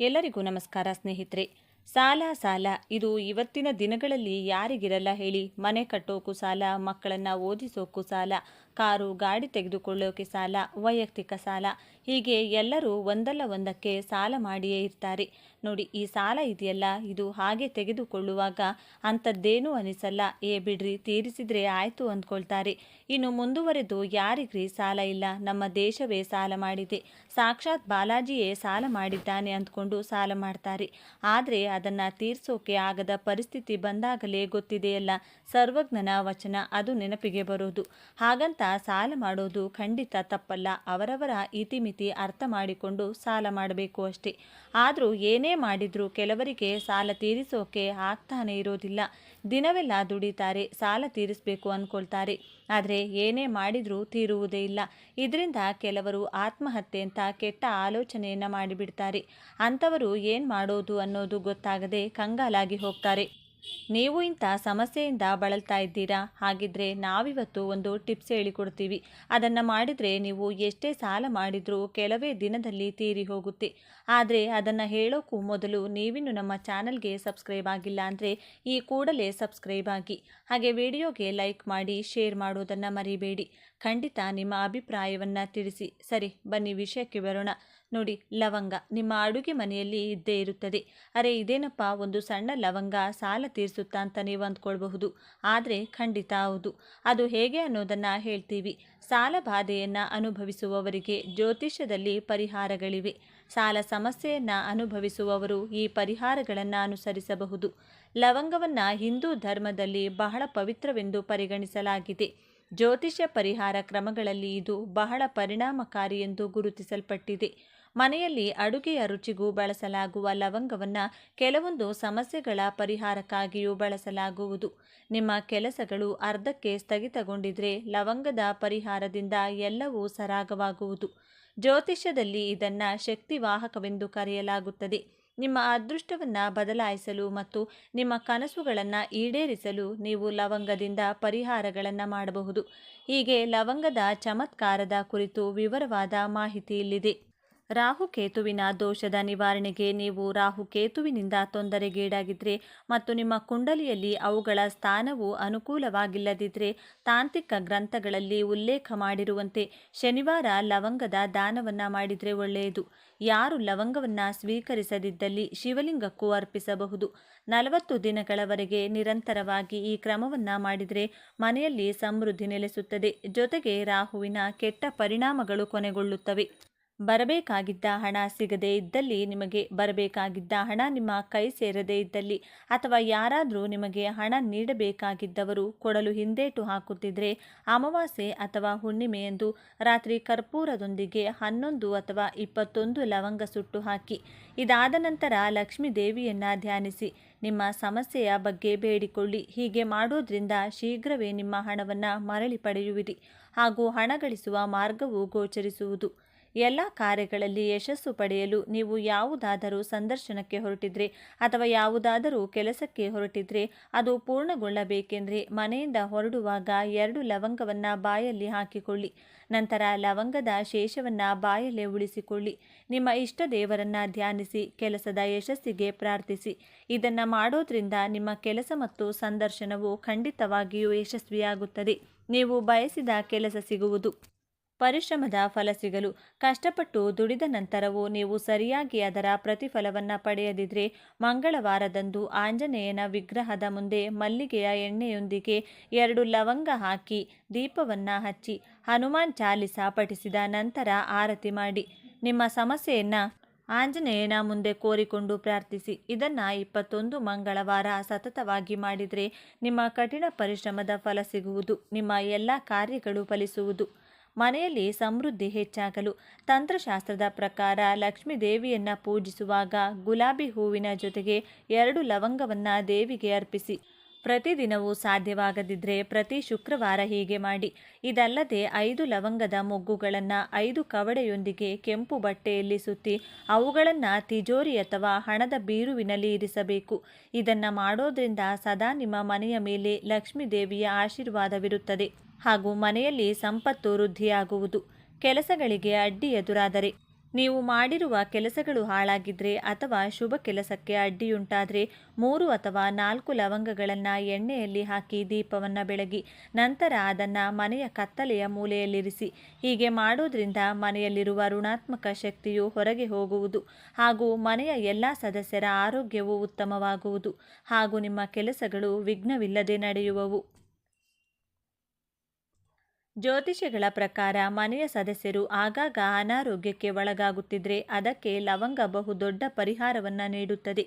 ಎಲ್ಲರಿಗೂ ನಮಸ್ಕಾರ ಸ್ನೇಹಿತರೆ. ಸಾಲ ಇದು ಇವತ್ತಿನ ದಿನಗಳಲ್ಲಿ ಯಾರಿಗಿರಲ್ಲ ಹೇಳಿ. ಮನೆ ಕಟ್ಟೋಕು ಸಾಲ, ಮಕ್ಕಳನ್ನ ಓದಿಸೋಕು ಸಾಲ, ಕಾರು ಗಾಡಿ ತೆಗೆದುಕೊಳ್ಳೋಕೆ ಸಾಲ, ವೈಯಕ್ತಿಕ ಸಾಲ, ಹೀಗೆ ಎಲ್ಲರೂ ಒಂದಲ್ಲ ಒಂದಕ್ಕೆ ಸಾಲ ಮಾಡಿಯೇ ಇರ್ತಾರೆ. ನೋಡಿ, ಈ ಸಾಲ ಇದೆಯಲ್ಲ, ಇದು ಹಾಗೆ ತೆಗೆದುಕೊಳ್ಳುವಾಗ ಅಂಥದ್ದೇನೂ ಅನಿಸಲ್ಲ. ಬಿಡ್ರಿ, ತೀರಿಸಿದ್ರೆ ಆಯ್ತು ಅಂದ್ಕೊಳ್ತಾರೆ. ಇನ್ನು ಮುಂದುವರೆದು ಯಾರಿಗ್ರಿ ಸಾಲ ಇಲ್ಲ, ನಮ್ಮ ದೇಶವೇ ಸಾಲ ಮಾಡಿದೆ, ಸಾಕ್ಷಾತ್ ಬಾಲಾಜಿಯೇ ಸಾಲ ಮಾಡಿದ್ದಾನೆ ಅಂದ್ಕೊಂಡು ಸಾಲ ಮಾಡ್ತಾರೆ. ಆದರೆ ಅದನ್ನು ತೀರ್ಸೋಕೆ ಆಗದ ಪರಿಸ್ಥಿತಿ ಬಂದಾಗಲೇ ಗೊತ್ತಿದೆಯಲ್ಲ, ಸರ್ವಜ್ಞನ ವಚನ ಅದು ನೆನಪಿಗೆ ಬರೋದು. ಹಾಗಂತ ಸಾಲ ಮಾಡೋದು ಖಂಡಿತ ತಪ್ಪಲ್ಲ. ಅವರವರ ಇತಿಮಿತಿ ಅರ್ಥ ಮಾಡಿಕೊಂಡು ಸಾಲ ಮಾಡಬೇಕು ಅಷ್ಟೇ. ಆದರೂ ಏನೇ ಮಾಡಿದ್ರೂ ಕೆಲವರಿಗೆ ಸಾಲ ತೀರಿಸೋಕೆ ಆಗ್ತಾನೆ ಇರೋದಿಲ್ಲ. ದಿನವೆಲ್ಲ ದುಡಿತಾರೆ, ಸಾಲ ತೀರಿಸಬೇಕು ಅಂದ್ಕೊಳ್ತಾರೆ, ಆದರೆ ಏನೇ ಮಾಡಿದ್ರೂ ತೀರುವುದೇ ಇಲ್ಲ. ಇದರಿಂದ ಕೆಲವರು ಆತ್ಮಹತ್ಯೆ ಅಂತ ಕೆಟ್ಟ ಆಲೋಚನೆಯನ್ನು ಮಾಡಿಬಿಡ್ತಾರೆ. ಅಂಥವರು ಏನು ಮಾಡೋದು ಅನ್ನೋದು ಗೊತ್ತಾಗದೆ ಕಂಗಾಲಾಗಿ ಹೋಗ್ತಾರೆ. ನೀವು ಇಂಥ ಸಮಸ್ಯೆಯಿಂದ ಬಳಲ್ತಾ ಇದ್ದೀರಾ? ಹಾಗಿದ್ರೆ ನಾವಿವತ್ತು ಒಂದು ಟಿಪ್ಸ್ ಹೇಳಿಕೊಡ್ತೀವಿ. ಅದನ್ನು ಮಾಡಿದರೆ ನೀವು ಎಷ್ಟೇ ಸಾಲ ಮಾಡಿದ್ರೂ ಕೆಲವೇ ದಿನದಲ್ಲಿ ತೀರಿ ಹೋಗುತ್ತೆ. ಆದರೆ ಅದನ್ನು ಹೇಳೋಕ್ಕೂ ಮೊದಲು ನೀವಿನ್ನು ನಮ್ಮ ಚಾನಲ್ಗೆ ಸಬ್ಸ್ಕ್ರೈಬ್ ಆಗಿಲ್ಲ ಅಂದರೆ ಈ ಕೂಡಲೇ ಸಬ್ಸ್ಕ್ರೈಬ್ ಆಗಿ, ಹಾಗೆ ವಿಡಿಯೋಗೆ ಲೈಕ್ ಮಾಡಿ, ಶೇರ್ ಮಾಡೋದನ್ನು ಮರಿಬೇಡಿ. ಖಂಡಿತ ನಿಮ್ಮ ಅಭಿಪ್ರಾಯವನ್ನು ತಿಳಿಸಿ. ಸರಿ, ಬನ್ನಿ ವಿಷಯಕ್ಕೆ ಬರೋಣ. ನೋಡಿ, ಲವಂಗ ನಿಮ್ಮ ಅಡುಗೆ ಮನೆಯಲ್ಲಿ ಇದ್ದೇ ಇರುತ್ತದೆ. ಅರೆ, ಇದೇನಪ್ಪ, ಒಂದು ಸಣ್ಣ ಲವಂಗ ಸಾಲ ತೀರಿಸುತ್ತಾ ಅಂತ ನೀವು ಅಂದ್ಕೊಳ್ಬಹುದು. ಆದರೆ ಖಂಡಿತ ಹೌದು. ಅದು ಹೇಗೆ ಅನ್ನೋದನ್ನು ಹೇಳ್ತೀವಿ. ಸಾಲ ಬಾಧೆಯನ್ನು ಅನುಭವಿಸುವವರಿಗೆ ಜ್ಯೋತಿಷ್ಯದಲ್ಲಿ ಪರಿಹಾರಗಳಿವೆ. ಸಾಲ ಸಮಸ್ಯೆಯನ್ನು ಅನುಭವಿಸುವವರು ಈ ಪರಿಹಾರಗಳನ್ನು ಅನುಸರಿಸಬಹುದು. ಲವಂಗವನ್ನು ಹಿಂದೂ ಧರ್ಮದಲ್ಲಿ ಬಹಳ ಪವಿತ್ರವೆಂದು ಪರಿಗಣಿಸಲಾಗಿದೆ. ಜ್ಯೋತಿಷ್ಯ ಪರಿಹಾರ ಕ್ರಮಗಳಲ್ಲಿ ಇದು ಬಹಳ ಪರಿಣಾಮಕಾರಿ ಎಂದು ಗುರುತಿಸಲ್ಪಟ್ಟಿದೆ. ಮನೆಯಲ್ಲಿ ಅಡುಗೆಯ ರುಚಿಗೂ ಬಳಸಲಾಗುವ ಲವಂಗವನ್ನು ಕೆಲವೊಂದು ಸಮಸ್ಯೆಗಳ ಪರಿಹಾರಕ್ಕಾಗಿಯೂ ಬಳಸಲಾಗುವುದು. ನಿಮ್ಮ ಕೆಲಸಗಳು ಅರ್ಧಕ್ಕೆ ಸ್ಥಗಿತಗೊಂಡಿದ್ರೆ ಲವಂಗದ ಪರಿಹಾರದಿಂದ ಎಲ್ಲವೂ ಸರಾಗವಾಗುವುದು. ಜ್ಯೋತಿಷ್ಯದಲ್ಲಿ ಇದನ್ನು ಶಕ್ತಿವಾಹಕವೆಂದು ಕರೆಯಲಾಗುತ್ತದೆ. ನಿಮ್ಮ ಅದೃಷ್ಟವನ್ನು ಬದಲಾಯಿಸಲು ಮತ್ತು ನಿಮ್ಮ ಕನಸುಗಳನ್ನು ಈಡೇರಿಸಲು ನೀವು ಲವಂಗದಿಂದ ಪರಿಹಾರಗಳನ್ನು ಮಾಡಬಹುದು. ಹೀಗೆ ಲವಂಗದ ಚಮತ್ಕಾರದ ಕುರಿತು ವಿವರವಾದ ಮಾಹಿತಿ ಇಲ್ಲಿದೆ. ರಾಹುಕೇತುವಿನ ದೋಷದ ನಿವಾರಣೆಗೆ ನೀವು ರಾಹುಕೇತುವಿನಿಂದ ತೊಂದರೆಗೀಡಾಗಿದ್ದರೆ ಮತ್ತು ನಿಮ್ಮ ಕುಂಡಲಿಯಲ್ಲಿ ಅವುಗಳ ಸ್ಥಾನವು ಅನುಕೂಲವಾಗಿಲ್ಲದಿದ್ದರೆ ತಾಂತ್ರಿಕ ಗ್ರಂಥಗಳಲ್ಲಿ ಉಲ್ಲೇಖ ಮಾಡಿರುವಂತೆ ಶನಿವಾರ ಲವಂಗದ ದಾನವನ್ನು ಮಾಡಿದರೆ ಒಳ್ಳೆಯದು. ಯಾರು ಲವಂಗವನ್ನು ಸ್ವೀಕರಿಸದಿದ್ದಲ್ಲಿ ಶಿವಲಿಂಗಕ್ಕೂ ಅರ್ಪಿಸಬಹುದು. 40 ದಿನಗಳವರೆಗೆ ನಿರಂತರವಾಗಿ ಈ ಕ್ರಮವನ್ನು ಮಾಡಿದರೆ ಮನೆಯಲ್ಲಿ ಸಮೃದ್ಧಿ ನೆಲೆಸುತ್ತದೆ. ಜೊತೆಗೆ ರಾಹುವಿನ ಕೆಟ್ಟ ಪರಿಣಾಮಗಳು ಕೊನೆಗೊಳ್ಳುತ್ತವೆ. ಬರಬೇಕಾಗಿದ್ದ ಹಣ ಸಿಗದೇ ಇದ್ದಲ್ಲಿ, ನಿಮಗೆ ಬರಬೇಕಾಗಿದ್ದ ಹಣ ನಿಮ್ಮ ಕೈ ಸೇರದೇ ಇದ್ದಲ್ಲಿ, ಅಥವಾ ಯಾರಾದರೂ ನಿಮಗೆ ಹಣ ನೀಡಬೇಕಾಗಿದ್ದವರು ಕೊಡಲು ಹಿಂದೇಟು ಹಾಕುತ್ತಿದ್ದರೆ, ಅಮಾವಾಸ್ಯೆ ಅಥವಾ ಹುಣ್ಣಿಮೆಯಂದು ರಾತ್ರಿ ಕರ್ಪೂರದೊಂದಿಗೆ 11 ಅಥವಾ 21 ಲವಂಗ ಸುಟ್ಟು ಹಾಕಿ. ಇದಾದ ನಂತರ ಲಕ್ಷ್ಮೀ ದೇವಿಯನ್ನು ಧ್ಯಾನಿಸಿ ನಿಮ್ಮ ಸಮಸ್ಯೆಯ ಬಗ್ಗೆ ಬೇಡಿಕೊಳ್ಳಿ. ಹೀಗೆ ಮಾಡೋದ್ರಿಂದ ಶೀಘ್ರವೇ ನಿಮ್ಮ ಹಣವನ್ನು ಮರಳಿ ಪಡೆಯುವಿರಿ ಹಾಗೂ ಹಣ ಗಳಿಸುವ ಮಾರ್ಗವು ಗೋಚರಿಸುವುದು. ಎಲ್ಲ ಕಾರ್ಯಗಳಲ್ಲಿ ಯಶಸ್ಸು ಪಡೆಯಲು ನೀವು ಯಾವುದಾದರೂ ಸಂದರ್ಶನಕ್ಕೆ ಹೊರಟಿದ್ರೆ ಅಥವಾ ಯಾವುದಾದರೂ ಕೆಲಸಕ್ಕೆ ಹೊರಟಿದ್ರೆ ಅದು ಪೂರ್ಣಗೊಳ್ಳಬೇಕೆಂದರೆ ಮನೆಯಿಂದ ಹೊರಡುವಾಗ 2 ಲವಂಗವನ್ನು ಬಾಯಲ್ಲಿ ಹಾಕಿಕೊಳ್ಳಿ. ನಂತರ ಲವಂಗದ ಶೇಷವನ್ನು ಬಾಯಲ್ಲೇ ಉಳಿಸಿಕೊಳ್ಳಿ. ನಿಮ್ಮ ಇಷ್ಟ ದೇವರನ್ನು ಧ್ಯಾನಿಸಿ ಕೆಲಸದ ಯಶಸ್ಸಿಗೆ ಪ್ರಾರ್ಥಿಸಿ. ಇದನ್ನು ಮಾಡೋದ್ರಿಂದ ನಿಮ್ಮ ಕೆಲಸ ಮತ್ತು ಸಂದರ್ಶನವು ಖಂಡಿತವಾಗಿಯೂ ಯಶಸ್ವಿಯಾಗುತ್ತದೆ. ನೀವು ಬಯಸಿದ ಕೆಲಸ ಸಿಗುವುದು. ಪರಿಶ್ರಮದ ಫಲ ಸಿಗಲು ಕಷ್ಟಪಟ್ಟು ದುಡಿದ ನಂತರವೂ ನೀವು ಸರಿಯಾಗಿ ಅದರ ಪ್ರತಿಫಲವನ್ನು ಪಡೆಯದಿದ್ದರೆ ಮಂಗಳವಾರದಂದು ಆಂಜನೇಯನ ವಿಗ್ರಹದ ಮುಂದೆ ಮಲ್ಲಿಗೆಯ ಎಣ್ಣೆಯೊಂದಿಗೆ 2 ಲವಂಗ ಹಾಕಿ ದೀಪವನ್ನು ಹಚ್ಚಿ ಹನುಮಾನ್ ಚಾಲಿಸ ಪಠಿಸಿದ ನಂತರ ಆರತಿ ಮಾಡಿ ನಿಮ್ಮ ಸಮಸ್ಯೆಯನ್ನು ಆಂಜನೇಯನ ಮುಂದೆ ಕೋರಿಕೊಂಡು ಪ್ರಾರ್ಥಿಸಿ. ಇದನ್ನು 21 ಮಂಗಳವಾರ ಸತತವಾಗಿ ಮಾಡಿದರೆ ನಿಮ್ಮ ಕಠಿಣ ಪರಿಶ್ರಮದ ಫಲ ಸಿಗುವುದು. ನಿಮ್ಮ ಎಲ್ಲ ಕಾರ್ಯಗಳು ಫಲಿಸುವುದು. ಮನೆಯಲ್ಲಿ ಸಮೃದ್ಧಿ ಹೆಚ್ಚಾಗಲು ತಂತ್ರಶಾಸ್ತ್ರದ ಪ್ರಕಾರ ಲಕ್ಷ್ಮೀ ದೇವಿಯನ್ನು ಪೂಜಿಸುವಾಗ ಗುಲಾಬಿ ಹೂವಿನ ಜೊತೆಗೆ 2 ಲವಂಗವನ್ನು ದೇವಿಗೆ ಅರ್ಪಿಸಿ. ಪ್ರತಿದಿನವೂ ಸಾಧ್ಯವಾಗದಿದ್ದರೆ ಪ್ರತಿ ಶುಕ್ರವಾರ ಹೀಗೆ ಮಾಡಿ. ಇದಲ್ಲದೆ 5 ಲವಂಗದ ಮೊಗ್ಗುಗಳನ್ನು 5 ಕವಡೆಯೊಂದಿಗೆ ಕೆಂಪು ಬಟ್ಟೆಯಲ್ಲಿ ಸುತ್ತಿ ಅವುಗಳನ್ನು ತಿಜೋರಿ ಅಥವಾ ಹಣದ ಬೀರುವಿನಲ್ಲಿ ಇರಿಸಬೇಕು. ಇದನ್ನು ಮಾಡೋದ್ರಿಂದ ಸದಾ ನಿಮ್ಮ ಮನೆಯ ಮೇಲೆ ಲಕ್ಷ್ಮೀ ದೇವಿಯ ಆಶೀರ್ವಾದವಿರುತ್ತದೆ ಹಾಗೂ ಮನೆಯಲ್ಲಿ ಸಂಪತ್ತು ವೃದ್ಧಿಯಾಗುವುದು. ಕೆಲಸಗಳಿಗೆ ಅಡ್ಡಿ ಎದುರಾದರೆ ನೀವು ಮಾಡಿರುವ ಕೆಲಸಗಳು ಹಾಳಾಗಿದ್ರೆ ಅಥವಾ ಶುಭ ಕೆಲಸಕ್ಕೆ ಅಡ್ಡಿಯುಂಟಾದರೆ 3 ಅಥವಾ 4 ಲವಂಗಗಳನ್ನು ಎಣ್ಣೆಯಲ್ಲಿ ಹಾಕಿ ದೀಪವನ್ನು ಬೆಳಗಿ ನಂತರ ಅದನ್ನು ಮನೆಯ ಕತ್ತಲೆಯ ಮೂಲೆಯಲ್ಲಿರಿಸಿ. ಹೀಗೆ ಮಾಡೋದ್ರಿಂದ ಮನೆಯಲ್ಲಿರುವ ಋಣಾತ್ಮಕ ಶಕ್ತಿಯು ಹೊರಗೆ ಹೋಗುವುದು ಹಾಗೂ ಮನೆಯ ಎಲ್ಲ ಸದಸ್ಯರ ಆರೋಗ್ಯವು ಉತ್ತಮವಾಗುವುದು ಹಾಗೂ ನಿಮ್ಮ ಕೆಲಸಗಳು ವಿಘ್ನವಿಲ್ಲದೆ ನಡೆಯುವವು. ಜ್ಯೋತಿಷಿಗಳ ಪ್ರಕಾರ ಮನೆಯ ಸದಸ್ಯರು ಆಗಾಗ ಅನಾರೋಗ್ಯಕ್ಕೆ ಒಳಗಾಗುತ್ತಿದ್ರೆ ಅದಕ್ಕೆ ಲವಂಗ ಬಹುದೊಡ್ಡ ಪರಿಹಾರವನ್ನು ನೀಡುತ್ತದೆ.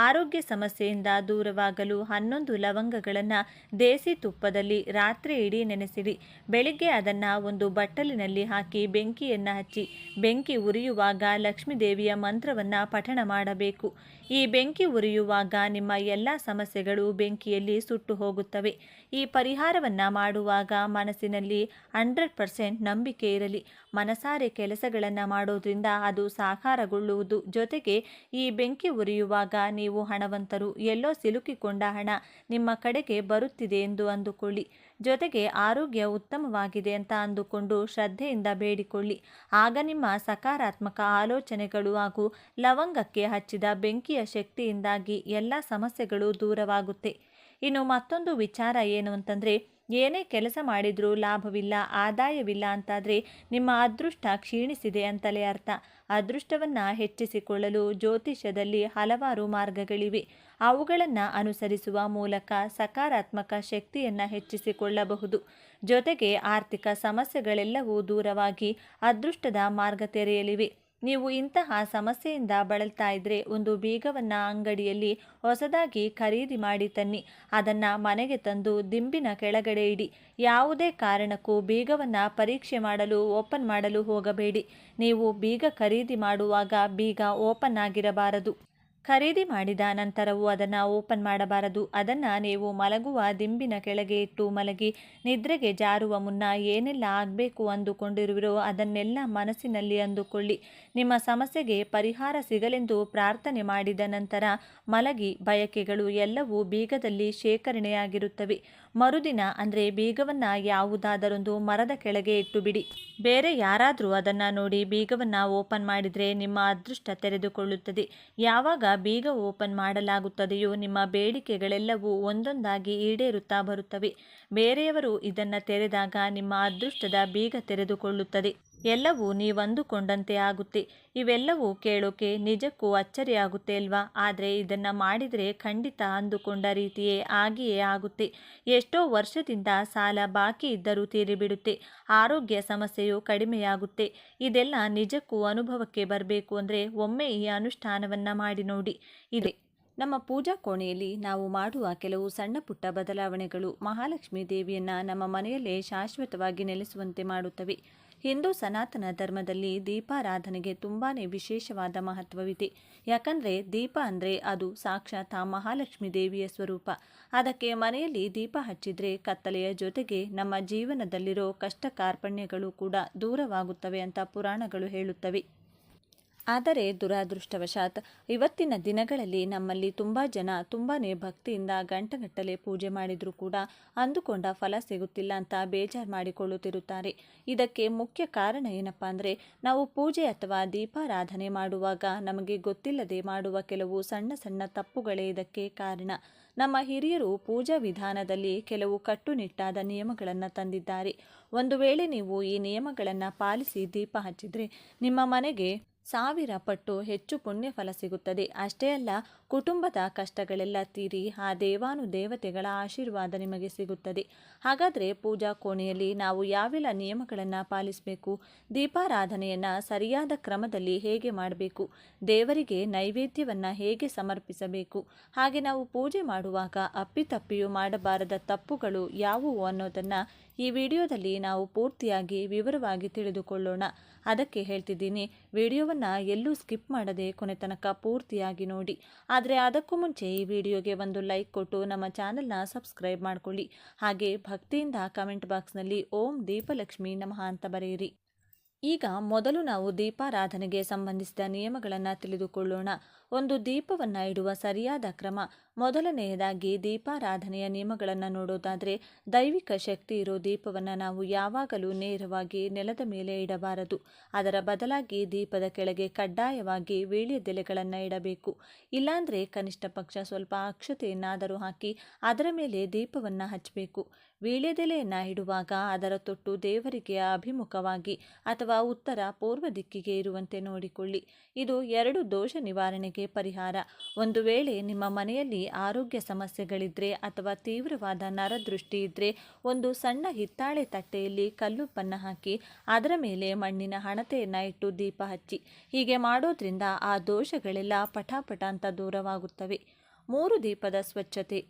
ಆರೋಗ್ಯ ಸಮಸ್ಯೆಯಿಂದ ದೂರವಾಗಲು 11 ಲವಂಗಗಳನ್ನು ದೇಸಿ ತುಪ್ಪದಲ್ಲಿ ರಾತ್ರಿ ಇಡೀ ನೆನೆಸಿಡಿ. ಬೆಳಿಗ್ಗೆ ಅದನ್ನು ಒಂದು ಬಟ್ಟಲಿನಲ್ಲಿ ಹಾಕಿ ಬೆಂಕಿಯನ್ನು ಹಚ್ಚಿ ಬೆಂಕಿ ಉರಿಯುವಾಗ ಲಕ್ಷ್ಮೀದೇವಿಯ ಮಂತ್ರವನ್ನು ಪಠಣ ಮಾಡಬೇಕು. ಈ ಬೆಂಕಿ ಉರಿಯುವಾಗ ನಿಮ್ಮ ಎಲ್ಲ ಸಮಸ್ಯೆಗಳು ಬೆಂಕಿಯಲ್ಲಿ ಸುಟ್ಟು ಹೋಗುತ್ತವೆ. ಈ ಪರಿಹಾರವನ್ನು ಮಾಡುವಾಗ ಮನಸ್ಸಿನಲ್ಲಿ 100% ನಂಬಿಕೆ ಇರಲಿ. ಮನಸಾರೆ ಕೆಲಸಗಳನ್ನು ಮಾಡೋದ್ರಿಂದ ಅದು ಸಾಕಾರಗೊಳ್ಳುವುದು. ಜೊತೆಗೆ ಈ ಬೆಂಕಿ ಉರಿಯುವಾಗ ನೀವು ಹಣವಂತರು, ಎಲ್ಲೋ ಸಿಲುಕಿಕೊಂಡ ಹಣ ನಿಮ್ಮ ಕಡೆಗೆ ಬರುತ್ತಿದೆ ಎಂದು ಅಂದುಕೊಳ್ಳಿ. ಜೊತೆಗೆ ಆರೋಗ್ಯ ಉತ್ತಮವಾಗಿದೆ ಅಂತ ಅಂದುಕೊಂಡು ಶ್ರದ್ಧೆಯಿಂದ ಬೇಡಿಕೊಳ್ಳಿ. ಆಗ ನಿಮ್ಮ ಸಕಾರಾತ್ಮಕ ಆಲೋಚನೆಗಳು ಹಾಗೂ ಲವಂಗಕ್ಕೆ ಹಚ್ಚಿದ ಬೆಂಕಿಯ ಶಕ್ತಿಯಿಂದಾಗಿ ಎಲ್ಲ ಸಮಸ್ಯೆಗಳು ದೂರವಾಗುತ್ತೆ. ಇನ್ನು ಮತ್ತೊಂದು ವಿಚಾರ ಏನು ಅಂತಂದರೆ, ಏನೇ ಕೆಲಸ ಮಾಡಿದರೂ ಲಾಭವಿಲ್ಲ, ಆದಾಯವಿಲ್ಲ ಅಂತಾದರೆ ನಿಮ್ಮ ಅದೃಷ್ಟ ಕ್ಷೀಣಿಸಿದೆ ಅಂತಲೇ ಅರ್ಥ. ಅದೃಷ್ಟವನ್ನು ಹೆಚ್ಚಿಸಿಕೊಳ್ಳಲು ಜ್ಯೋತಿಷ್ಯದಲ್ಲಿ ಹಲವಾರು ಮಾರ್ಗಗಳಿವೆ. ಅವುಗಳನ್ನು ಅನುಸರಿಸುವ ಮೂಲಕ ಸಕಾರಾತ್ಮಕ ಶಕ್ತಿಯನ್ನು ಹೆಚ್ಚಿಸಿಕೊಳ್ಳಬಹುದು. ಜೊತೆಗೆ ಆರ್ಥಿಕ ಸಮಸ್ಯೆಗಳೆಲ್ಲವೂ ದೂರವಾಗಿ ಅದೃಷ್ಟದ ಮಾರ್ಗ ತೆರೆಯಲಿವೆ. ನೀವು ಇಂತಹ ಸಮಸ್ಯೆಯಿಂದ ಬಳಲ್ತಾ ಇದ್ದರೆ ಒಂದು ಬೀಗವನ್ನು ಅಂಗಡಿಯಲ್ಲಿ ಹೊಸದಾಗಿ ಖರೀದಿ ಮಾಡಿ ತನ್ನಿ. ಅದನ್ನು ಮನೆಗೆ ತಂದು ದಿಂಬಿನ ಕೆಳಗಡೆ ಇಡಿ. ಯಾವುದೇ ಕಾರಣಕ್ಕೂ ಬೀಗವನ್ನು ಪರೀಕ್ಷೆ ಮಾಡಲು ಓಪನ್ ಮಾಡಲು ಹೋಗಬೇಡಿ. ನೀವು ಬೀಗ ಖರೀದಿ ಮಾಡುವಾಗ ಬೀಗ ಓಪನ್ ಆಗಿರಬಾರದು. ಖರೀದಿ ಮಾಡಿದ ನಂತರವೂ ಅದನ್ನು ಓಪನ್ ಮಾಡಬಾರದು. ಅದನ್ನು ನೀವು ಮಲಗುವ ದಿಂಬಿನ ಕೆಳಗೆ ಇಟ್ಟು ಮಲಗಿ ನಿದ್ರೆಗೆ ಜಾರುವ ಮುನ್ನ ಏನೆಲ್ಲ ಆಗಬೇಕು ಅಂದುಕೊಂಡಿರುವಿರೋ ಅದನ್ನೆಲ್ಲ ಮನಸ್ಸಿನಲ್ಲಿ ಅಂದುಕೊಳ್ಳಿ. ನಿಮ್ಮ ಸಮಸ್ಯೆಗೆ ಪರಿಹಾರ ಸಿಗಲೆಂದು ಪ್ರಾರ್ಥನೆ ಮಾಡಿದ ನಂತರ ಮಲಗಿ. ಬಯಕೆಗಳು ಎಲ್ಲವೂ ಬೀಗದಲ್ಲಿ ಶೇಖರಣೆಯಾಗಿರುತ್ತವೆ. ಮರುದಿನ ಅಂದರೆ ಬೀಗವನ್ನು ಯಾವುದಾದರೊಂದು ಮರದ ಕೆಳಗೆ ಇಟ್ಟು ಬಿಡಿ. ಬೇರೆ ಯಾರಾದರೂ ಅದನ್ನು ನೋಡಿ ಬೀಗವನ್ನು ಓಪನ್ ಮಾಡಿದರೆ ನಿಮ್ಮ ಅದೃಷ್ಟ ತೆರೆದುಕೊಳ್ಳುತ್ತದೆ. ಯಾವಾಗ ಬೀಗ ಓಪನ್ ಮಾಡಲಾಗುತ್ತದೆಯೋ ನಿಮ್ಮ ಬೇಡಿಕೆಗಳೆಲ್ಲವೂ ಒಂದೊಂದಾಗಿ ಈಡೇರುತ್ತಾ ಬರುತ್ತವೆ. ಬೇರೆಯವರು ಇದನ್ನು ತೆರೆದಾಗ ನಿಮ್ಮ ಅದೃಷ್ಟದ ಬೀಗ ತೆರೆದುಕೊಳ್ಳುತ್ತದೆ. ಎಲ್ಲವೂ ನೀವಂದುಕೊಂಡಂತೆ ಆಗುತ್ತೆ. ಇವೆಲ್ಲವೂ ಕೇಳೋಕೆ ನಿಜಕ್ಕೂ ಅಚ್ಚರಿಯಾಗುತ್ತೆ ಅಲ್ವಾ? ಆದರೆ ಇದನ್ನು ಮಾಡಿದರೆ ಖಂಡಿತ ಅಂದುಕೊಂಡ ರೀತಿಯೇ ಆಗಿಯೇ ಆಗುತ್ತೆ. ಎಷ್ಟೋ ವರ್ಷದಿಂದ ಸಾಲ ಬಾಕಿ ಇದ್ದರೂ ತೀರಿಬಿಡುತ್ತೆ. ಆರೋಗ್ಯ ಸಮಸ್ಯೆಯು ಕಡಿಮೆಯಾಗುತ್ತೆ. ಇದೆಲ್ಲ ನಿಜಕ್ಕೂ ಅನುಭವಕ್ಕೆ ಬರಬೇಕು ಅಂದರೆ ಒಮ್ಮೆ ಈ ಅನುಷ್ಠಾನವನ್ನು ಮಾಡಿ ನೋಡಿ. ಇದೆ ನಮ್ಮ ಪೂಜಾ ಕೋಣೆಯಲ್ಲಿ ನಾವು ಮಾಡುವ ಕೆಲವು ಸಣ್ಣ ಪುಟ್ಟ ಬದಲಾವಣೆಗಳು ಮಹಾಲಕ್ಷ್ಮೀ ದೇವಿಯನ್ನು ನಮ್ಮ ಮನೆಯಲ್ಲೇ ಶಾಶ್ವತವಾಗಿ ನೆಲೆಸುವಂತೆ ಮಾಡುತ್ತವೆ. ಹಿಂದೂ ಸನಾತನ ಧರ್ಮದಲ್ಲಿ ದೀಪಾರಾಧನೆಗೆ ತುಂಬಾ ವಿಶೇಷವಾದ ಮಹತ್ವವಿದೆ. ಯಾಕಂದರೆ ದೀಪ ಅಂದರೆ ಅದು ಸಾಕ್ಷಾತ್ ಮಹಾಲಕ್ಷ್ಮೀ ದೇವಿಯ ಸ್ವರೂಪ. ಅದಕ್ಕೆ ಮನೆಯಲ್ಲಿ ದೀಪ ಹಚ್ಚಿದ್ರೆ ಕತ್ತಲೆಯ ಜೊತೆಗೆ ನಮ್ಮ ಜೀವನದಲ್ಲಿರೋ ಕಷ್ಟ ಕಾರ್ಪಣ್ಯಗಳು ಕೂಡ ದೂರವಾಗುತ್ತವೆ ಅಂತ ಪುರಾಣಗಳು ಹೇಳುತ್ತವೆ. ಆದರೆ ದುರಾದೃಷ್ಟವಶಾತ್ ಇವತ್ತಿನ ದಿನಗಳಲ್ಲಿ ನಮ್ಮಲ್ಲಿ ತುಂಬ ಜನ ತುಂಬಾ ಭಕ್ತಿಯಿಂದ ಗಂಟೆಗಟ್ಟಲೆ ಪೂಜೆ ಮಾಡಿದರೂ ಕೂಡ ಅಂದುಕೊಂಡ ಫಲ ಸಿಗುತ್ತಿಲ್ಲ ಅಂತ ಬೇಜಾರು ಮಾಡಿಕೊಳ್ಳುತ್ತಿರುತ್ತಾರೆ. ಇದಕ್ಕೆ ಮುಖ್ಯ ಕಾರಣ ಏನಪ್ಪ ಅಂದರೆ, ನಾವು ಪೂಜೆ ಅಥವಾ ದೀಪಾರಾಧನೆ ಮಾಡುವಾಗ ನಮಗೆ ಗೊತ್ತಿಲ್ಲದೆ ಮಾಡುವ ಕೆಲವು ಸಣ್ಣ ಸಣ್ಣ ತಪ್ಪುಗಳೇ ಇದಕ್ಕೆ ಕಾರಣ. ನಮ್ಮ ಹಿರಿಯರು ಪೂಜಾ ವಿಧಾನದಲ್ಲಿ ಕೆಲವು ಕಟ್ಟುನಿಟ್ಟಾದ ನಿಯಮಗಳನ್ನು ತಂದಿದ್ದಾರೆ. ಒಂದು ವೇಳೆ ನೀವು ಈ ನಿಯಮಗಳನ್ನು ಪಾಲಿಸಿ ದೀಪ ಹಚ್ಚಿದರೆ ನಿಮ್ಮ ಮನೆಗೆ 1000 ಪಟ್ಟು ಹೆಚ್ಚು ಪುಣ್ಯ ಫಲ ಸಿಗುತ್ತದೆ. ಅಷ್ಟೇ ಅಲ್ಲ, ಕುಟುಂಬದ ಕಷ್ಟಗಳೆಲ್ಲ ತೀರಿ ಆ ದೇವಾನುದೇವತೆಗಳ ಆಶೀರ್ವಾದ ನಿಮಗೆ ಸಿಗುತ್ತದೆ. ಹಾಗಾದರೆ ಪೂಜಾ ಕೋಣೆಯಲ್ಲಿ ನಾವು ಯಾವೆಲ್ಲ ನಿಯಮಗಳನ್ನು ಪಾಲಿಸಬೇಕು? ದೀಪಾರಾಧನೆಯನ್ನು ಸರಿಯಾದ ಕ್ರಮದಲ್ಲಿ ಹೇಗೆ ಮಾಡಬೇಕು? ದೇವರಿಗೆ ನೈವೇದ್ಯವನ್ನು ಹೇಗೆ ಸಮರ್ಪಿಸಬೇಕು? ಹಾಗೆ ನಾವು ಪೂಜೆ ಮಾಡುವಾಗ ಅಪ್ಪಿತಪ್ಪಿಯೂ ಮಾಡಬಾರದ ತಪ್ಪುಗಳು ಯಾವುವು ಅನ್ನೋದನ್ನು ಈ ವಿಡಿಯೋದಲ್ಲಿ ನಾವು ಪೂರ್ತಿಯಾಗಿ ವಿವರವಾಗಿ ತಿಳಿದುಕೊಳ್ಳೋಣ. ಅದಕ್ಕೆ ಹೇಳ್ತಿದ್ದೀನಿ, ವಿಡಿಯೋವನ್ನು ಎಲ್ಲೂ ಸ್ಕಿಪ್ ಮಾಡದೆ ಕೊನೆ ತನಕ ಪೂರ್ತಿಯಾಗಿ ನೋಡಿ. ಆದರೆ ಅದಕ್ಕೂ ಮುಂಚೆ ಈ ವಿಡಿಯೋಗೆ ಒಂದು ಲೈಕ್ ಕೊಟ್ಟು ನಮ್ಮ ಚಾನಲ್ನ ಸಬ್ಸ್ಕ್ರೈಬ್ ಮಾಡಿಕೊಳ್ಳಿ. ಹಾಗೆ ಭಕ್ತಿಯಿಂದ ಕಮೆಂಟ್ ಬಾಕ್ಸ್ನಲ್ಲಿ ಓಂ ದೀಪಲಕ್ಷ್ಮಿ ನಮಃ ಅಂತ ಬರೆಯಿರಿ. ಈಗ ಮೊದಲು ನಾವು ದೀಪಾರಾಧನೆಗೆ ಸಂಬಂಧಿಸಿದ ನಿಯಮಗಳನ್ನು ತಿಳಿದುಕೊಳ್ಳೋಣ. ಒಂದು ದೀಪವನ್ನು ಇಡುವ ಸರಿಯಾದ ಕ್ರಮ. ಮೊದಲನೆಯದಾಗಿ ದೀಪಾರಾಧನೆಯ ನಿಯಮಗಳನ್ನು ನೋಡೋದಾದರೆ, ದೈವಿಕ ಶಕ್ತಿ ಇರೋ ದೀಪವನ್ನು ನಾವು ಯಾವಾಗಲೂ ನೇರವಾಗಿ ನೆಲದ ಮೇಲೆ ಇಡಬಾರದು. ಅದರ ಬದಲಾಗಿ ದೀಪದ ಕೆಳಗೆ ಕಡ್ಡಾಯವಾಗಿ ವೀಳ್ಯದೆಲೆಗಳನ್ನು ಇಡಬೇಕು. ಇಲ್ಲಾಂದರೆ ಕನಿಷ್ಠ ಪಕ್ಷ ಸ್ವಲ್ಪ ಅಕ್ಷತೆಯನ್ನಾದರೂ ಹಾಕಿ ಅದರ ಮೇಲೆ ದೀಪವನ್ನು ಹಚ್ಚಬೇಕು. ವೀಳ್ಯದೆಲೆಯನ್ನು ಇಡುವಾಗ ಅದರ ತೊಟ್ಟು ದೇವರಿಗೆ ಅಭಿಮುಖವಾಗಿ ಅಥವಾ ಉತ್ತರ ಪೂರ್ವ ದಿಕ್ಕಿಗೆ ಇರುವಂತೆ ನೋಡಿಕೊಳ್ಳಿ. ಇದು 2 ದೋಷ ನಿವಾರಣೆಗೆ ಪರಿಹಾರ. ಒಂದು ವೇಳೆ ನಿಮ್ಮ ಮನೆಯಲ್ಲಿ ಆರೋಗ್ಯ ಸಮಸ್ಯೆಗಳಿದ್ರೆ ಅಥವಾ ತೀವ್ರವಾದ ನರದೃಷ್ಟಿ ಇದ್ರೆ, ಒಂದು ಸಣ್ಣ ಹಿತ್ತಾಳೆ ತಟ್ಟೆಯಲ್ಲಿ ಕಲ್ಲುಪ್ಪನ್ನು ಹಾಕಿ ಅದರ ಮೇಲೆ ಮಣ್ಣಿನ ಹಣತೆಯನ್ನು ಇಟ್ಟು ದೀಪ ಹಚ್ಚಿ. ಹೀಗೆ ಮಾಡೋದ್ರಿಂದ ಆ ದೋಷಗಳೆಲ್ಲ ಪಟಾಪಟ ಅಂತ ದೂರವಾಗುತ್ತವೆ. 3 ದೀಪದ ಸ್ವಚ್ಛತೆ.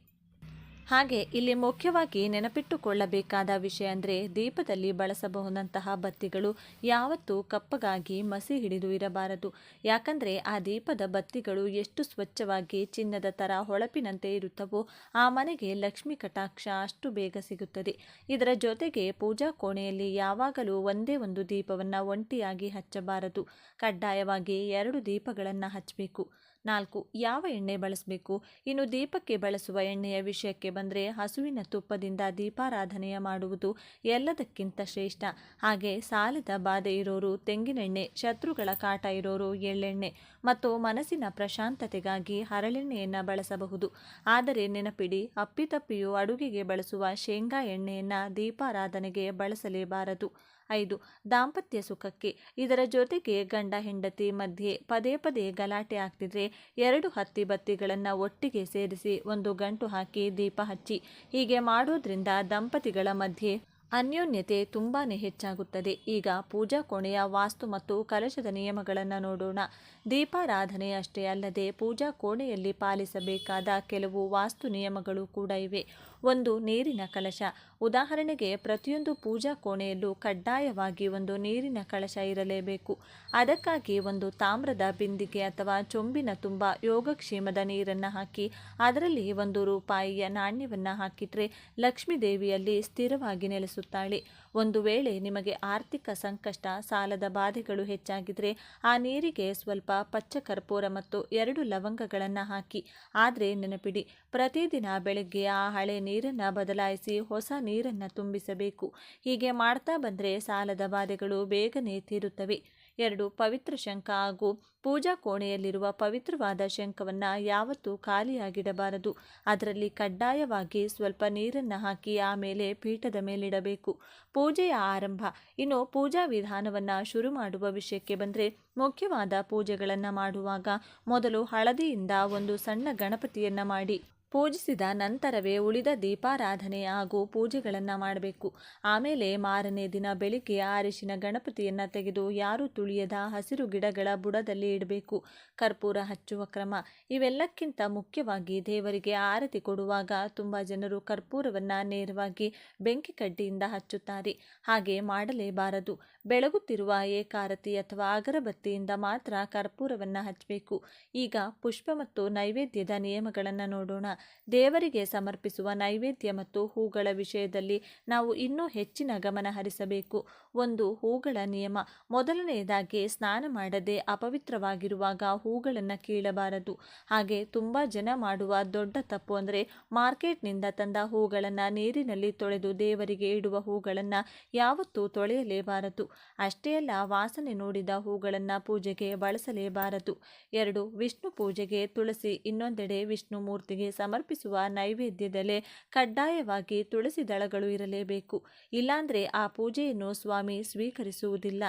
ಹಾಗೆ ಇಲ್ಲಿ ಮುಖ್ಯವಾಗಿ ನೆನಪಿಟ್ಟುಕೊಳ್ಳಬೇಕಾದ ವಿಷಯ ಅಂದರೆ, ದೀಪದಲ್ಲಿ ಬಳಸಬಹುದಂತಹ ಬತ್ತಿಗಳು ಯಾವತ್ತೂ ಕಪ್ಪಗಾಗಿ ಮಸಿ ಹಿಡಿದು ಇರಬಾರದು. ಯಾಕಂದರೆ ಆ ದೀಪದ ಬತ್ತಿಗಳು ಎಷ್ಟು ಸ್ವಚ್ಛವಾಗಿ ಚಿನ್ನದ ಥರ ಹೊಳಪಿನಂತೆ ಇರುತ್ತವೋ ಆ ಮನೆಗೆ ಲಕ್ಷ್ಮಿ ಕಟಾಕ್ಷ ಅಷ್ಟು ಬೇಗ ಸಿಗುತ್ತದೆ. ಇದರ ಜೊತೆಗೆ ಪೂಜಾ ಕೋಣೆಯಲ್ಲಿ ಯಾವಾಗಲೂ ಒಂದೇ ಒಂದು ದೀಪವನ್ನು ಒಂಟಿಯಾಗಿ ಹಚ್ಚಬಾರದು. ಕಡ್ಡಾಯವಾಗಿ 2 ದೀಪಗಳನ್ನು ಹಚ್ಚಬೇಕು. 4. ಯಾವ ಎಣ್ಣೆ ಬಳಸಬೇಕು? ಇನ್ನು ದೀಪಕ್ಕೆ ಬಳಸುವ ಎಣ್ಣೆಯ ವಿಷಯಕ್ಕೆ ಬಂದರೆ, ಹಸುವಿನ ತುಪ್ಪದಿಂದ ದೀಪಾರಾಧನೆಯ ಮಾಡುವುದು ಎಲ್ಲದಕ್ಕಿಂತ ಶ್ರೇಷ್ಠ. ಹಾಗೆ ಸಾಲದ ಬಾಧೆ ಇರೋರು ತೆಂಗಿನೆಣ್ಣೆ, ಶತ್ರುಗಳ ಕಾಟ ಇರೋರು ಎಳ್ಳೆಣ್ಣೆ ಮತ್ತು ಮನಸ್ಸಿನ ಪ್ರಶಾಂತತೆಗಾಗಿ ಹರಳೆಣ್ಣೆಯನ್ನು ಬಳಸಬಹುದು. ಆದರೆ ನೆನಪಿಡಿ, ಅಪ್ಪಿತಪ್ಪಿಯೂ ಅಡುಗೆಗೆ ಬಳಸುವ ಶೇಂಗಾ ಎಣ್ಣೆಯನ್ನು ದೀಪಾರಾಧನೆಗೆ ಬಳಸಲೇಬಾರದು. 5. ದಾಂಪತ್ಯ ಸುಖಕ್ಕೆ. ಇದರ ಜೊತೆಗೆ ಗಂಡ ಹೆಂಡತಿ ಮಧ್ಯೆ ಪದೇ ಪದೇ ಗಲಾಟೆ ಆಗ್ತಿದ್ರೆ 2 ಹತ್ತಿ ಬತ್ತಿಗಳನ್ನು ಒಟ್ಟಿಗೆ ಸೇರಿಸಿ ಒಂದು ಗಂಟು ಹಾಕಿ ದೀಪ ಹಚ್ಚಿ. ಹೀಗೆ ಮಾಡೋದ್ರಿಂದ ದಂಪತಿಗಳ ಮಧ್ಯೆ ಅನ್ಯೋನ್ಯತೆ ತುಂಬಾ ಹೆಚ್ಚಾಗುತ್ತದೆ. ಈಗ ಪೂಜಾ ಕೋಣೆಯ ವಾಸ್ತು ಮತ್ತು ಕಲಶದ ನಿಯಮಗಳನ್ನು ನೋಡೋಣ. ದೀಪಾರಾಧನೆ ಅಷ್ಟೇ ಅಲ್ಲದೆ ಪೂಜಾ ಕೋಣೆಯಲ್ಲಿ ಪಾಲಿಸಬೇಕಾದ ಕೆಲವು ವಾಸ್ತು ನಿಯಮಗಳು ಕೂಡ ಇವೆ. 1. ನೀರಿನ ಕಲಶ. ಉದಾಹರಣೆಗೆ, ಪ್ರತಿಯೊಂದು ಪೂಜಾ ಕೋಣೆಯಲ್ಲೂ ಕಡ್ಡಾಯವಾಗಿ ಒಂದು ನೀರಿನ ಕಳಶ ಇರಲೇಬೇಕು. ಅದಕ್ಕಾಗಿ ಒಂದು ತಾಮ್ರದ ಬಿಂದಿಗೆ ಅಥವಾ ಚೊಂಬಿನ ತುಂಬ ಯೋಗಕ್ಷೇಮದ ನೀರನ್ನು ಹಾಕಿ ಅದರಲ್ಲಿ 1 ರೂಪಾಯಿಯ ನಾಣ್ಯವನ್ನು ಹಾಕಿದರೆ ಲಕ್ಷ್ಮೀ ದೇವಿಯಲ್ಲಿ ಸ್ಥಿರವಾಗಿ ನೆಲೆಸುತ್ತಾಳೆ. ಒಂದು ವೇಳೆ ನಿಮಗೆ ಆರ್ಥಿಕ ಸಂಕಷ್ಟ, ಸಾಲದ ಬಾಧೆಗಳು ಹೆಚ್ಚಾಗಿದ್ರೆ ಆ ನೀರಿಗೆ ಸ್ವಲ್ಪ ಪಚ್ಚ ಕರ್ಪೂರ ಮತ್ತು 2 ಲವಂಗಗಳನ್ನು ಹಾಕಿ. ಆದರೆ ನೆನಪಿಡಿ, ಪ್ರತಿದಿನ ಬೆಳಗ್ಗೆ ಆ ಹಳೆ ನೀರನ್ನು ಬದಲಾಯಿಸಿ ಹೊಸ ನೀರನ್ನು ತುಂಬಿಸಬೇಕು. ಹೀಗೆ ಮಾಡ್ತಾ ಬಂದರೆ ಸಾಲದ ಬಾಧೆಗಳು ಬೇಗನೆ ತೀರುತ್ತವೆ. 2. ಪವಿತ್ರ ಶಂಖ ಹಾಗೂ ಪೂಜಾ ಕೋಣೆಯಲ್ಲಿರುವ ಪವಿತ್ರವಾದ ಶಂಖವನ್ನು ಯಾವತ್ತೂ ಖಾಲಿಯಾಗಿಡಬಾರದು. ಅದರಲ್ಲಿ ಕಡ್ಡಾಯವಾಗಿ ಸ್ವಲ್ಪ ನೀರನ್ನು ಹಾಕಿ ಆಮೇಲೆ ಪೀಠದ ಮೇಲಿಡಬೇಕು. ಪೂಜೆಯ ಆರಂಭ. ಇನ್ನು ಪೂಜಾ ವಿಧಾನವನ್ನು ಶುರು ಮಾಡುವ ವಿಷಯಕ್ಕೆ ಬಂದರೆ, ಮುಖ್ಯವಾದ ಪೂಜೆಗಳನ್ನು ಮಾಡುವಾಗ ಮೊದಲು ಹಳದಿಯಿಂದ ಒಂದು ಸಣ್ಣ ಗಣಪತಿಯನ್ನು ಮಾಡಿ ಪೂಜಿಸಿದ ನಂತರವೇ ಉಳಿದ ದೀಪಾರಾಧನೆ ಹಾಗೂ ಪೂಜೆಗಳನ್ನು ಮಾಡಬೇಕು. ಆಮೇಲೆ ಮಾರನೇ ದಿನ ಬೆಳಿಗ್ಗೆ ಅರಿಶಿನ ಗಣಪತಿಯನ್ನು ತೆಗೆದು ಯಾರೂ ತುಳಿಯದ ಹಸಿರು ಗಿಡಗಳ ಬುಡದಲ್ಲಿ ಇಡಬೇಕು. ಕರ್ಪೂರ ಹಚ್ಚುವ ಕ್ರಮ. ಇವೆಲ್ಲಕ್ಕಿಂತ ಮುಖ್ಯವಾಗಿ ದೇವರಿಗೆ ಆರತಿ ಕೊಡುವಾಗ ತುಂಬ ಜನರು ಕರ್ಪೂರವನ್ನು ನೇರವಾಗಿ ಬೆಂಕಿ ಕಡ್ಡಿಯಿಂದ ಹಚ್ಚುತ್ತಾರೆ. ಹಾಗೆ ಮಾಡಲೇಬಾರದು. ಬೆಳಗುತ್ತಿರುವ ಏಕಾರತಿ ಅಥವಾ ಅಗರಬತ್ತಿಯಿಂದ ಮಾತ್ರ ಕರ್ಪೂರವನ್ನು ಹಚ್ಚಬೇಕು. ಈಗ ಪುಷ್ಪ ಮತ್ತು ನೈವೇದ್ಯದ ನಿಯಮಗಳನ್ನು ನೋಡೋಣ. ದೇವರಿಗೆ ಸಮರ್ಪಿಸುವ ನೈವೇದ್ಯ ಮತ್ತು ಹೂಗಳ ವಿಷಯದಲ್ಲಿ ನಾವು ಇನ್ನೂ ಹೆಚ್ಚಿನ ಗಮನ ಹರಿಸಬೇಕು. 1. ಹೂಗಳ ನಿಯಮ. ಮೊದಲನೆಯದಾಗಿ, ಸ್ನಾನ ಮಾಡದೆ ಅಪವಿತ್ರವಾಗಿರುವಾಗ ಹೂಗಳನ್ನು ಕೀಳಬಾರದು. ಹಾಗೆ ತುಂಬ ಜನ ಮಾಡುವ ದೊಡ್ಡ ತಪ್ಪು ಅಂದರೆ, ಮಾರ್ಕೆಟ್ನಿಂದ ತಂದ ಹೂಗಳನ್ನು ನೀರಿನಲ್ಲಿ ತೊಳೆದು ದೇವರಿಗೆ ಇಡುವ ಹೂಗಳನ್ನು ಯಾವತ್ತೂ ತೊಳೆಯಲೇಬಾರದು. ಅಷ್ಟೇ ಅಲ್ಲ, ವಾಸನೆ ನೋಡಿದ ಹೂಗಳನ್ನು ಪೂಜೆಗೆ ಬಳಸಲೇಬಾರದು. 2. ವಿಷ್ಣು ಪೂಜೆಗೆ ತುಳಸಿ. ಇನ್ನೊಂದೆಡೆ ವಿಷ್ಣು ಮೂರ್ತಿಗೆ ಸಮರ್ಪಿಸುವ ನೈವೇದ್ಯದಲ್ಲೇ ಕಡ್ಡಾಯವಾಗಿ ತುಳಸಿ ದಳಗಳು ಇರಲೇಬೇಕು. ಇಲ್ಲಾಂದರೆ ಆ ಪೂಜೆಯನ್ನು ಸ್ವಾಮಿ ಸ್ವೀಕರಿಸುವುದಿಲ್ಲ.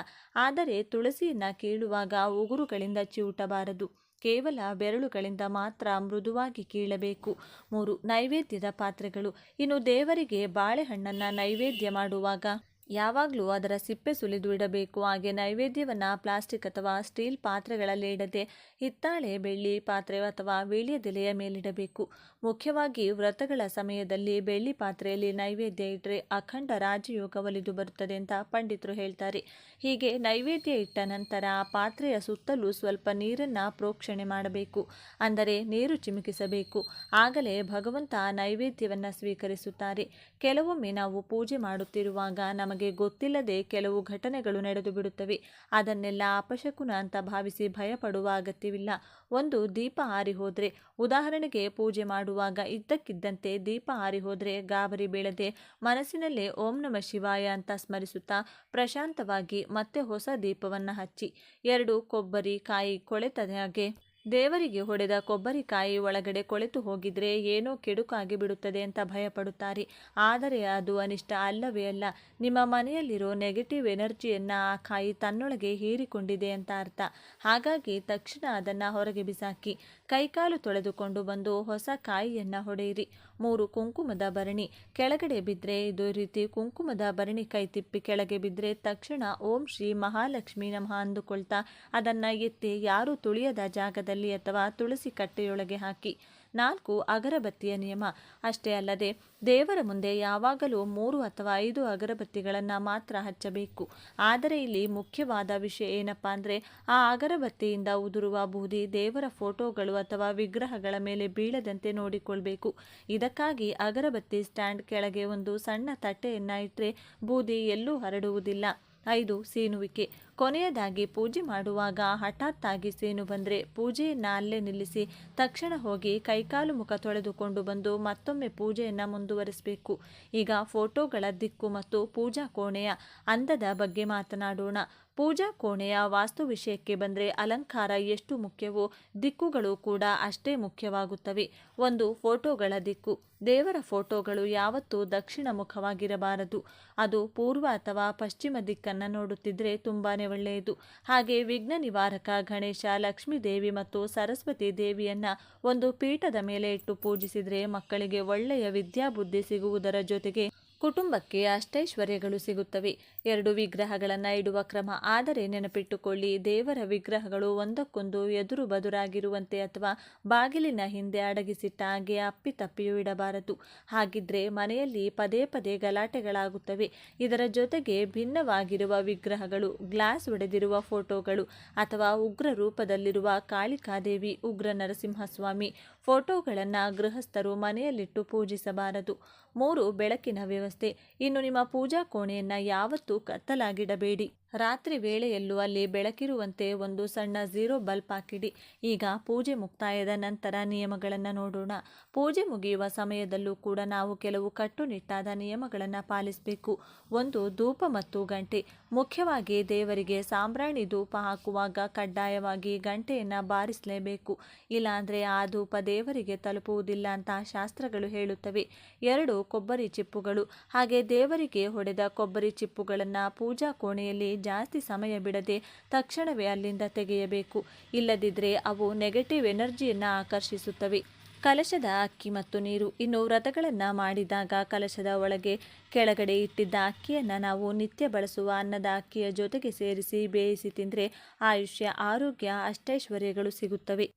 ಆದರೆ ತುಳಸಿಯನ್ನು ಕೀಳುವಾಗ ಉಗುರುಗಳಿಂದ ಚಿವುಟಬಾರದು. ಕೇವಲ ಬೆರಳುಗಳಿಂದ ಮಾತ್ರ ಮೃದುವಾಗಿ ಕೀಳಬೇಕು. 3. ನೈವೇದ್ಯದ ಪಾತ್ರೆಗಳು. ಇನ್ನು ದೇವರಿಗೆ ಬಾಳೆಹಣ್ಣನ್ನು ನೈವೇದ್ಯ ಮಾಡುವಾಗ ಯಾವಾಗಲೂ ಅದರ ಸಿಪ್ಪೆ ಸುಲಿದು ಇಡಬೇಕು. ಹಾಗೆ ನೈವೇದ್ಯವನ್ನು ಪ್ಲಾಸ್ಟಿಕ್ ಅಥವಾ ಸ್ಟೀಲ್ ಪಾತ್ರೆಗಳಲ್ಲಿ ಇಡದೆ ಹಿತ್ತಾಳೆ, ಬೆಳ್ಳಿ ಪಾತ್ರೆ ಅಥವಾ ವೀಳ್ಯದೆಲೆಯ ಮೇಲಿಡಬೇಕು. ಮುಖ್ಯವಾಗಿ ವ್ರತಗಳ ಸಮಯದಲ್ಲಿ ಬೆಳ್ಳಿ ಪಾತ್ರೆಯಲ್ಲಿ ನೈವೇದ್ಯ ಇಟ್ಟರೆ ಅಖಂಡ ರಾಜಯೋಗ ಒಲಿದು ಬರುತ್ತದೆ ಅಂತ ಪಂಡಿತರು ಹೇಳ್ತಾರೆ. ಹೀಗೆ ನೈವೇದ್ಯ ಇಟ್ಟ ನಂತರ ಆ ಪಾತ್ರೆಯ ಸುತ್ತಲೂ ಸ್ವಲ್ಪ ನೀರನ್ನು ಪ್ರೋಕ್ಷಣೆ ಮಾಡಬೇಕು. ಅಂದರೆ ನೀರು ಚಿಮುಕಿಸಬೇಕು. ಆಗಲೇ ಭಗವಂತ ನೈವೇದ್ಯವನ್ನು ಸ್ವೀಕರಿಸುತ್ತಾರೆ. ಕೆಲವೊಮ್ಮೆ ನಾವು ಪೂಜೆ ಮಾಡುತ್ತಿರುವಾಗ ನಮಗೆ ನಮಗೆ ಗೊತ್ತಿಲ್ಲದೆ ಕೆಲವು ಘಟನೆಗಳು ನಡೆದು ಬಿಡುತ್ತವೆ. ಅದನ್ನೆಲ್ಲ ಅಪಶಕುನ ಅಂತ ಭಾವಿಸಿ ಭಯಪಡುವ ಅಗತ್ಯವಿಲ್ಲ. ಒಂದು ದೀಪ ಆರಿ ಹೋದರೆ, ಉದಾಹರಣೆಗೆ ಪೂಜೆ ಮಾಡುವಾಗ ಇದ್ದಕ್ಕಿದ್ದಂತೆ ದೀಪ ಆರಿ ಹೋದರೆ ಗಾಬರಿ ಬೀಳದೆ ಮನಸ್ಸಿನಲ್ಲೇ ಓಂ ನಮಃ ಶಿವಾಯ ಅಂತ ಸ್ಮರಿಸುತ್ತಾ ಪ್ರಶಾಂತವಾಗಿ ಮತ್ತೆ ಹೊಸ ದೀಪವನ್ನು ಹಚ್ಚಿ. 2 ಕೊಬ್ಬರಿ ಕಾಯಿ ಕೊಳೆತದ ಹಾಗೆ ದೇವರಿಗೆ ಹೊಡೆದ ಕೊಬ್ಬರಿಕಾಯಿ ಒಳಗಡೆ ಕೊಳೆತು ಹೋಗಿದ್ರೆ ಏನೋ ಕೆಡುಕಾಗಿ ಬಿಡುತ್ತದೆ ಅಂತ ಭಯಪಡುತ್ತಾರೆ. ಆದರೆ ಅದು ಅನಿಷ್ಟ ಅಲ್ಲವೇ ಅಲ್ಲ. ನಿಮ್ಮ ಮನೆಯಲ್ಲಿರೋ ನೆಗೆಟಿವ್ ಎನರ್ಜಿಯನ್ನು ಆ ಕಾಯಿ ತನ್ನೊಳಗೆ ಹೀರಿಕೊಂಡಿದೆ ಅಂತ ಅರ್ಥ. ಹಾಗಾಗಿ ತಕ್ಷಣ ಅದನ್ನು ಹೊರಗೆ ಬಿಸಾಕಿ ಕೈಕಾಲು ತೊಳೆದುಕೊಂಡು ಬಂದು ಹೊಸ ಕಾಯಿಯನ್ನು ಹೊಡೆಯಿರಿ. 3 ಕುಂಕುಮದ ಭರಣಿ ಕೆಳಗಡೆ ಬಿದ್ದರೆ, ಇದೇ ರೀತಿ ಕುಂಕುಮದ ಭರಣಿ ಕೈ ತಿಪ್ಪಿ ಕೆಳಗೆ ಬಿದ್ದರೆ ತಕ್ಷಣ ಓಂ ಶ್ರೀ ಮಹಾಲಕ್ಷ್ಮಿ ನಮಃ ಅಂದುಕೊಳ್ತಾ ಅದನ್ನು ಎತ್ತಿ ಯಾರೂ ತುಳಿಯದ ಜಾಗದಲ್ಲಿ ಅಥವಾ ತುಳಸಿ ಕಟ್ಟೆಯೊಳಗೆ ಹಾಕಿ. 4 ಅಗರಬತ್ತಿಯ ನಿಯಮ. ಅಷ್ಟೇ ಅಲ್ಲದೆ ದೇವರ ಮುಂದೆ ಯಾವಾಗಲೂ 3 ಅಥವಾ 5 ಅಗರಬತ್ತಿಗಳನ್ನು ಮಾತ್ರ ಹಚ್ಚಬೇಕು. ಆದರೆ ಇಲ್ಲಿ ಮುಖ್ಯವಾದ ವಿಷಯ ಏನಪ್ಪ ಅಂದರೆ, ಆ ಅಗರಬತ್ತಿಯಿಂದ ಉದುರುವ ಬೂದಿ ದೇವರ ಫೋಟೋಗಳು ಅಥವಾ ವಿಗ್ರಹಗಳ ಮೇಲೆ ಬೀಳದಂತೆ ನೋಡಿಕೊಳ್ಬೇಕು. ಇದಕ್ಕಾಗಿ ಅಗರಬತ್ತಿ ಸ್ಟ್ಯಾಂಡ್ ಕೆಳಗೆ ಒಂದು ಸಣ್ಣ ತಟ್ಟೆಯನ್ನು ಇಟ್ಟರೆ ಬೂದಿ ಎಲ್ಲೂ ಹರಡುವುದಿಲ್ಲ. 5 ಸೀನುವಿಕೆ. ಕೊನೆಯದಾಗಿ ಪೂಜೆ ಮಾಡುವಾಗ ಹಠಾತ್ತಾಗಿ ಸೀನು ಬಂದರೆ ಪೂಜೆಯನ್ನು ಅಲ್ಲೇ ನಿಲ್ಲಿಸಿ ತಕ್ಷಣ ಹೋಗಿ ಕೈಕಾಲು ಮುಖ ತೊಳೆದುಕೊಂಡು ಬಂದು ಮತ್ತೊಮ್ಮೆ ಪೂಜೆಯನ್ನು ಮುಂದುವರಿಸಬೇಕು. ಈಗ ಫೋಟೋಗಳ ದಿಕ್ಕು ಮತ್ತು ಪೂಜಾ ಕೋಣೆಯ ಅಂದದ ಬಗ್ಗೆ ಮಾತನಾಡೋಣ. ಪೂಜಾ ಕೋಣೆಯ ವಾಸ್ತು ವಿಷಯಕ್ಕೆ ಬಂದರೆ ಅಲಂಕಾರ ಎಷ್ಟು ಮುಖ್ಯವೋ ದಿಕ್ಕುಗಳು ಕೂಡ ಅಷ್ಟೇ ಮುಖ್ಯವಾಗುತ್ತವೆ. 1 ಫೋಟೋಗಳ ದಿಕ್ಕು. ದೇವರ ಫೋಟೋಗಳು ಯಾವತ್ತೂ ದಕ್ಷಿಣ ಮುಖವಾಗಿರಬಾರದು. ಅದು ಪೂರ್ವ ಅಥವಾ ಪಶ್ಚಿಮ ದಿಕ್ಕನ್ನು ನೋಡುತ್ತಿದ್ದರೆ ತುಂಬಾ ಒಳ್ಳೆಯದು. ಹಾಗೆ ವಿಘ್ನ ನಿವಾರಕ ಗಣೇಶ, ಲಕ್ಷ್ಮೀ ದೇವಿ ಮತ್ತು ಸರಸ್ವತಿ ದೇವಿಯನ್ನು ಒಂದು ಪೀಠದ ಮೇಲೆ ಇಟ್ಟು ಪೂಜಿಸಿದರೆ ಮಕ್ಕಳಿಗೆ ಒಳ್ಳೆಯ ವಿದ್ಯಾಬುದ್ಧಿ ಸಿಗುವುದರ ಜೊತೆಗೆ ಕುಟುಂಬಕ್ಕೆ ಅಷ್ಟೈಶ್ವರ್ಯಗಳು ಸಿಗುತ್ತವೆ. 2 ವಿಗ್ರಹಗಳನ್ನು ಇಡುವ ಕ್ರಮ. ಆದರೆ ನೆನಪಿಟ್ಟುಕೊಳ್ಳಿ, ದೇವರ ವಿಗ್ರಹಗಳು ಒಂದಕ್ಕೊಂದು ಎದುರು ಬದುರಾಗಿರುವಂತೆ ಅಥವಾ ಬಾಗಿಲಿನ ಹಿಂದೆ ಅಡಗಿಸಿಟ್ಟ ಹಾಗೆ ಅಪ್ಪಿತಪ್ಪಿಯೂ ಇಡಬಾರದು. ಹಾಗಿದ್ರೆ ಮನೆಯಲ್ಲಿ ಪದೇ ಪದೇ ಗಲಾಟೆಗಳಾಗುತ್ತವೆ. ಇದರ ಜೊತೆಗೆ ಭಿನ್ನವಾಗಿರುವ ವಿಗ್ರಹಗಳು, ಗ್ಲಾಸ್ ಒಡೆದಿರುವ ಫೋಟೋಗಳು ಅಥವಾ ಉಗ್ರ ರೂಪದಲ್ಲಿರುವ ಕಾಳಿಕಾದೇವಿ, ಉಗ್ರ ನರಸಿಂಹಸ್ವಾಮಿ ಫೋಟೋಗಳನ್ನು ಗೃಹಸ್ಥರು ಮನೆಯಲ್ಲಿಟ್ಟು ಪೂಜಿಸಬಾರದು. 3 ಬೆಳಕಿನ ವ್ಯವಸ್ಥೆ. ಇನ್ನು ನಿಮ್ಮ ಪೂಜಾ ಕೋಣೆಯನ್ನು ಯಾವತ್ತೂ ಕತ್ತಲಾಗಿಡಬೇಡಿ. ರಾತ್ರಿ ವೇಳೆಯಲ್ಲೂ ಅಲ್ಲಿ ಬೆಳಕಿರುವಂತೆ ಒಂದು ಸಣ್ಣ 0 ಬಲ್ಬ್ ಹಾಕಿಡಿ. ಈಗ ಪೂಜೆ ಮುಕ್ತಾಯದ ನಂತರ ನಿಯಮಗಳನ್ನು ನೋಡೋಣ. ಪೂಜೆ ಮುಗಿಯುವ ಸಮಯದಲ್ಲೂ ಕೂಡ ನಾವು ಕೆಲವು ಕಟ್ಟುನಿಟ್ಟಾದ ನಿಯಮಗಳನ್ನು ಪಾಲಿಸಬೇಕು. 1 ಧೂಪ ಮತ್ತು ಗಂಟೆ. ಮುಖ್ಯವಾಗಿ ದೇವರಿಗೆ ಸಾಂಬ್ರಾಣಿ ಧೂಪ ಹಾಕುವಾಗ ಕಡ್ಡಾಯವಾಗಿ ಗಂಟೆಯನ್ನು ಬಾರಿಸಲೇಬೇಕು. ಇಲ್ಲಾಂದರೆ ಆ ಧೂಪ ದೇವರಿಗೆ ತಲುಪುವುದಿಲ್ಲ ಅಂತ ಶಾಸ್ತ್ರಗಳು ಹೇಳುತ್ತವೆ. 2 ಕೊಬ್ಬರಿ ಚಿಪ್ಪುಗಳು. ಹಾಗೆ ದೇವರಿಗೆ ಹೊಡೆದ ಕೊಬ್ಬರಿ ಚಿಪ್ಪುಗಳನ್ನು ಪೂಜಾ ಕೋಣೆಯಲ್ಲಿ ಜಾಸ್ತಿ ಸಮಯ ಬಿಡದೆ ತಕ್ಷಣವೇ ಅಲ್ಲಿಂದ ತೆಗೆಯಬೇಕು. ಇಲ್ಲದಿದ್ದರೆ ಅವು ನೆಗೆಟಿವ್ ಎನರ್ಜಿಯನ್ನು ಆಕರ್ಷಿಸುತ್ತವೆ. ಕಲಶದ ಅಕ್ಕಿ ಮತ್ತು ನೀರು. ಇನ್ನು ವ್ರತಗಳನ್ನು ಮಾಡಿದಾಗ ಕಲಶದ ಒಳಗೆ ಕೆಳಗಡೆ ಇಟ್ಟಿದ್ದ ಅಕ್ಕಿಯನ್ನು ನಾವು ನಿತ್ಯ ಬಳಸುವ ಅನ್ನದ ಅಕ್ಕಿಯ ಜೊತೆಗೆ ಸೇರಿಸಿ ಬೇಯಿಸಿ ತಿಂದರೆ ಆಯುಷ್ಯ, ಆರೋಗ್ಯ, ಅಷ್ಟೈಶ್ವರ್ಯಗಳು ಸಿಗುತ್ತವೆ.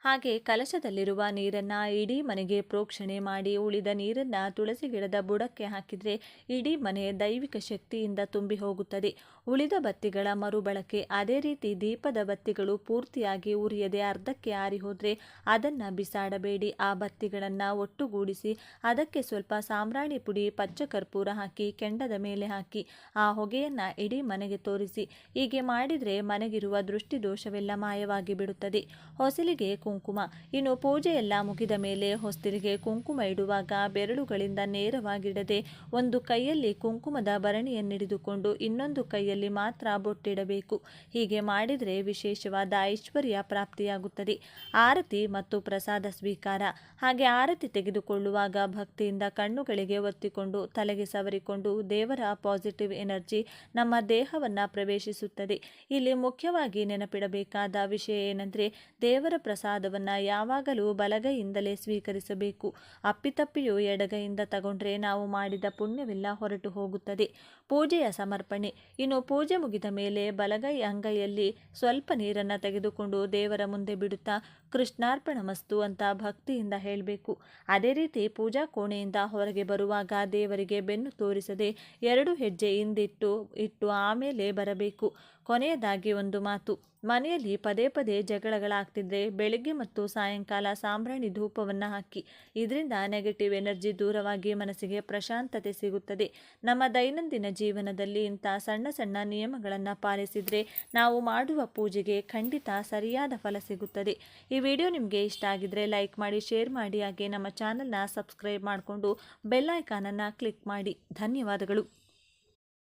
ಹಾಗೆ ಕಲಶದಲ್ಲಿರುವ ನೀರನ್ನು ಇಡೀ ಮನೆಗೆ ಪ್ರೋಕ್ಷಣೆ ಮಾಡಿ ಉಳಿದ ನೀರನ್ನು ತುಳಸಿ ಗಿಡದ ಬುಡಕ್ಕೆ ಹಾಕಿದರೆ ಇಡೀ ಮನೆ ದೈವಿಕ ಶಕ್ತಿಯಿಂದ ತುಂಬಿ ಹೋಗುತ್ತದೆ. ಉಳಿದ ಬತ್ತಿಗಳ ಮರುಬಳಕೆ. ಅದೇ ರೀತಿ ದೀಪದ ಬತ್ತಿಗಳು ಪೂರ್ತಿಯಾಗಿ ಉರಿಯದೆ ಅರ್ಧಕ್ಕೆ ಆರಿ ಹೋದರೆ ಅದನ್ನು ಬಿಸಾಡಬೇಡಿ. ಆ ಬತ್ತಿಗಳನ್ನು ಒಟ್ಟುಗೂಡಿಸಿ ಅದಕ್ಕೆ ಸ್ವಲ್ಪ ಸಾಂಬ್ರಾಣಿ ಪುಡಿ, ಪಚ್ಚ ಕರ್ಪೂರ ಹಾಕಿ ಕೆಂಡದ ಮೇಲೆ ಹಾಕಿ ಆ ಹೊಗೆಯನ್ನು ಇಡೀ ಮನೆಗೆ ತೋರಿಸಿ. ಹೀಗೆ ಮಾಡಿದರೆ ಮನೆಗಿರುವ ದೃಷ್ಟಿ ದೋಷವೆಲ್ಲ ಮಾಯವಾಗಿ ಬಿಡುತ್ತದೆ. ಹೊಸಲಿಗೆ ಕುಂಕುಮ. ಇನ್ನು ಪೂಜೆ ಎಲ್ಲ ಮುಗಿದ ಮೇಲೆ ಹೊಸ್ತಿಲಿಗೆ ಕುಂಕುಮ ಇಡುವಾಗ ಬೆರಳುಗಳಿಂದ ನೇರವಾಗಿಡದೆ ಒಂದು ಕೈಯಲ್ಲಿ ಕುಂಕುಮದ ಭರಣಿಯನ್ನಿಡಿದುಕೊಂಡು ಇನ್ನೊಂದು ಕೈಯಲ್ಲಿ ಮಾತ್ರ ಬೊಟ್ಟಿಡಬೇಕು. ಹೀಗೆ ಮಾಡಿದರೆ ವಿಶೇಷವಾದ ಐಶ್ವರ್ಯ ಪ್ರಾಪ್ತಿಯಾಗುತ್ತದೆ. ಆರತಿ ಮತ್ತು ಪ್ರಸಾದ ಸ್ವೀಕಾರ. ಹಾಗೆ ಆರತಿ ತೆಗೆದುಕೊಳ್ಳುವಾಗ ಭಕ್ತಿಯಿಂದ ಕಣ್ಣುಗಳಿಗೆ ಒತ್ತಿಕೊಂಡು ತಲೆಗೆ ಸವರಿಕೊಂಡು ದೇವರ ಪಾಸಿಟಿವ್ ಎನರ್ಜಿ ನಮ್ಮ ದೇಹವನ್ನು ಪ್ರವೇಶಿಸುತ್ತದೆ. ಇಲ್ಲಿ ಮುಖ್ಯವಾಗಿ ನೆನಪಿಡಬೇಕಾದ ವಿಷಯ ಏನೆಂದರೆ, ದೇವರ ಪ್ರಸಾದವನ್ನು ಯಾವಾಗಲೂ ಬಲಗೈಯಿಂದಲೇ ಸ್ವೀಕರಿಸಬೇಕು. ಅಪ್ಪಿತಪ್ಪಿಯೂ ಎಡಗೈಯಿಂದ ತಗೊಂಡ್ರೆ ನಾವು ಮಾಡಿದ ಪುಣ್ಯವೆಲ್ಲ ಹೊರಟು ಹೋಗುತ್ತದೆ. ಪೂಜೆಯ ಸಮರ್ಪಣೆ. ಇನ್ನು ಪೂಜೆ ಮುಗಿದ ಮೇಲೆ ಬಲಗೈ ಅಂಗೈಯಲ್ಲಿ ಸ್ವಲ್ಪ ನೀರನ್ನು ತೆಗೆದುಕೊಂಡು ದೇವರ ಮುಂದೆ ಬಿಡುತ್ತಾ ಕೃಷ್ಣಾರ್ಪಣಮಸ್ತು ಅಂತ ಭಕ್ತಿಯಿಂದ ಹೇಳಬೇಕು. ಅದೇ ರೀತಿ ಪೂಜಾ ಕೋಣೆಯಿಂದ ಹೊರಗೆ ಬರುವಾಗ ದೇವರಿಗೆ ಬೆನ್ನು ತೋರಿಸದೆ 2 ಹೆಜ್ಜೆ ಹಿಂದಿಟ್ಟು ಆಮೇಲೆ ಬರಬೇಕು. ಕೊನೆಯದಾಗಿ ಒಂದು ಮಾತು, ಮನೆಯಲ್ಲಿ ಪದೇ ಪದೇ ಜಗಳಗಳಾಗ್ತಿದ್ರೆ ಬೆಳಗ್ಗೆ ಮತ್ತು ಸಾಯಂಕಾಲ ಸಾಂಬ್ರಾಣಿ ಧೂಪವನ್ನು ಹಾಕಿ. ಇದರಿಂದ ನೆಗೆಟಿವ್ ಎನರ್ಜಿ ದೂರವಾಗಿ ಮನಸ್ಸಿಗೆ ಪ್ರಶಾಂತತೆ ಸಿಗುತ್ತದೆ. ನಮ್ಮ ದೈನಂದಿನ ಜೀವನದಲ್ಲಿ ಇಂಥ ಸಣ್ಣ ಸಣ್ಣ ನಿಯಮಗಳನ್ನು ಪಾಲಿಸಿದರೆ ನಾವು ಮಾಡುವ ಪೂಜೆಗೆ ಖಂಡಿತ ಸರಿಯಾದ ಫಲ ಸಿಗುತ್ತದೆ. ಈ ವಿಡಿಯೋ ನಿಮಗೆ ಇಷ್ಟ ಆಗಿದ್ರೆ ಲೈಕ್ ಮಾಡಿ, ಶೇರ್ ಮಾಡಿ, ಹಾಗೆ ನಮ್ಮ ಚಾನಲ್ನ ಸಬ್ಸ್ಕ್ರೈಬ್ ಮಾಡಿಕೊಂಡು ಬೆಲ್ ಐಕಾನನ್ನು ಕ್ಲಿಕ್ ಮಾಡಿ. ಧನ್ಯವಾದಗಳು.